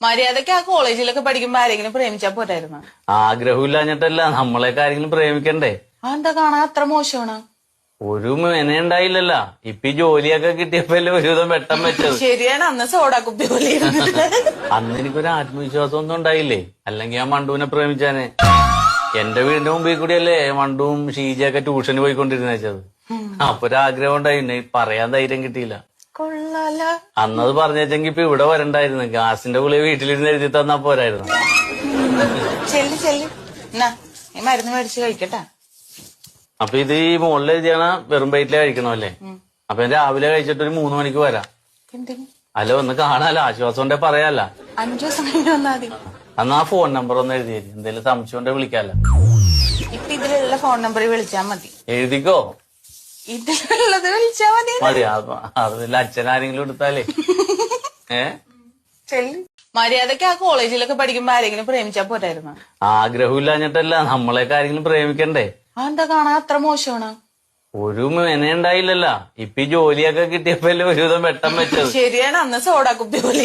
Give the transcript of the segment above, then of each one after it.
മര്യാദക്ക് ആ കോളേജിലൊക്കെ പഠിക്കുമ്പോ ആരെങ്കിലും പ്രേമിച്ചാ പോരായിരുന്നു. ആഗ്രഹമില്ലാഞ്ഞിട്ടല്ല, നമ്മളെയൊക്കെ ആരെങ്കിലും പ്രേമിക്കണ്ടേ? എന്താ കാണാൻ അത്ര മോശമാണ്? ഒരു മെനയുണ്ടായില്ലല്ല. ഇപ്പൊ ഈ ജോലിയൊക്കെ കിട്ടിയപ്പോഴല്ലേ ഒരുവിധം വെട്ടം വെച്ചത്. ശരിയാണ്, അന്ന് സോഡാ കുപ്പി പോലെ അന്ന് എനിക്കൊരു ആത്മവിശ്വാസം ഒന്നും ഉണ്ടായില്ലേ, അല്ലെങ്കിൽ ഞാൻ മണ്ടുവിനെ പ്രേമിച്ചാനെ. എന്റെ വീടിന്റെ മുമ്പിൽ കൂടിയല്ലേ മണ്ടുവും ഷീജയൊക്കെ ട്യൂഷന് പോയിക്കൊണ്ടിരുന്നത്. അപ്പൊ ഒരാഗ്രഹം ഉണ്ടായി, പറയാൻ ധൈര്യം കിട്ടിയില്ല. കൊള്ളാല. അന്നത് പറഞ്ഞെങ്കി ഇപ്പൊ ഇവിടെ വരണ്ടായിരുന്നു. ഗ്യാസിന്റെ ഗുളിക വീട്ടിലിരുന്ന് എഴുതി തന്നാ പോരായിരുന്നു. ചെല്ലി ചെല്ലി എന്നാ ഈ മരുന്ന് മേടിച്ച് കഴിക്കട്ടാ. അപ്പൊ ഇത് ഈ മുകളിൽ എഴുതിയാണ് വെറും വയറ്റിലെ കഴിക്കണമല്ലേ? അപ്പൊ ഞാൻ രാവിലെ കഴിച്ചിട്ട് ഒരു 3 മണിക്ക് വരാം. എന്തിന്? അല്ല, ഒന്ന് കാണാലോ, ആശ്വാസം ഉണ്ടെ പറയാല്ല. 5 ദിവസം കഴിഞ്ഞ് വന്നാ മതി. അന്നാ ഫോൺ നമ്പർ ഒന്ന് എഴുതി തരും, എന്തെങ്കിലും സംശയം ഉണ്ടെ വിളിക്കാല്ലോ. ഇപ്പൊ ഇതിലുള്ള ഫോൺ നമ്പറിൽ വിളിച്ചാ മതി. എഴുതിക്കോ. ഇതിലുള്ളത് വിളിച്ചാ മതി. മതി, അതിൽ അച്ഛനാരെങ്കിലും എടുത്താലേ. ചെല്ലി. മര്യാദക്ക് ആ കോളേജിലൊക്കെ പഠിക്കുമ്പോ ആരെങ്കിലും പ്രേമിച്ചാ പോരായിരുന്നു. ആഗ്രഹമില്ലാഞ്ഞിട്ടല്ല, നമ്മളെയൊക്കെ ആരെങ്കിലും പ്രേമിക്കണ്ടേ? എന്താ കാണാൻ അത്ര മോശമാണ്? ഒരു മെനയുണ്ടായില്ലല്ല. ഇപ്പൊ ഈ ജോലിയൊക്കെ കിട്ടിയപ്പോഴല്ലേ ഒരുവിധം വെട്ടം വെച്ചത്. ശരിയാണ്, അന്ന് സോഡാ കുപ്പി പോലെ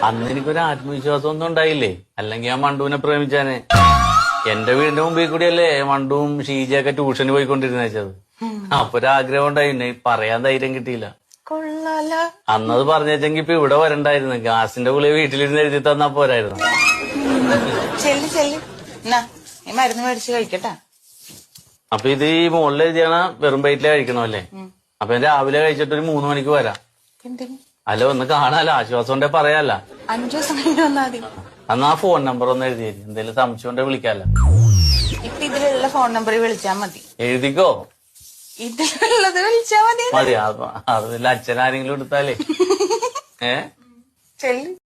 അന്ന് എനിക്കൊരു ആത്മവിശ്വാസം ഒന്നും ഉണ്ടായില്ലേ, അല്ലെങ്കിൽ ഞാൻ മണ്ടുവിനെ പ്രേമിച്ചാനെ. എന്റെ വീടിന്റെ മുമ്പിൽ കൂടിയല്ലേ മണ്ടുവും ഷീജയൊക്കെ ട്യൂഷന് പോയിക്കൊണ്ടിരുന്നത്. അപ്പൊ ഒരാഗ്രഹം ഉണ്ടായി, പറയാൻ ധൈര്യം കിട്ടിയില്ല. കൊള്ളാല. അന്നത് പറഞ്ഞെങ്കി ഇപ്പൊ ഇവിടെ വരണ്ടായിരുന്നു. ഗ്യാസിന്റെ ഗുളിക വീട്ടിലിരുന്ന് എഴുതി തന്നാ പോരായിരുന്നു. ചെല്ലി ചെല്ലി എന്നാ ഈ മരുന്ന് മേടിച്ച് കഴിക്കട്ടാ. അപ്പൊ ഇത് ഈ മുകളിൽ എഴുതിയാണ് വെറും വയറ്റിലെ കഴിക്കണമല്ലേ? അപ്പൊ ഞാൻ രാവിലെ കഴിച്ചിട്ട് ഒരു 3 മണിക്ക് വരാം. എന്തിന്? അല്ല, ഒന്ന് കാണാലോ, ആശ്വാസം ഉണ്ടെ പറയാല്ല. 5 ദിവസം കഴിഞ്ഞ് വന്നാ മതി. അന്നാ ഫോൺ നമ്പർ ഒന്ന് എഴുതി തരും, എന്തെങ്കിലും സംശയം ഉണ്ടെ വിളിക്കാല്ലോ. ഇപ്പൊ ഇതിലുള്ള ഫോൺ നമ്പറിൽ വിളിച്ചാ മതി. എഴുതിക്കോ. ഇതിലുള്ളത് വിളിച്ചാ മതി. മതി, അതിൽ അച്ഛനാരെങ്കിലും എടുത്താലേ. ചെല്ലി.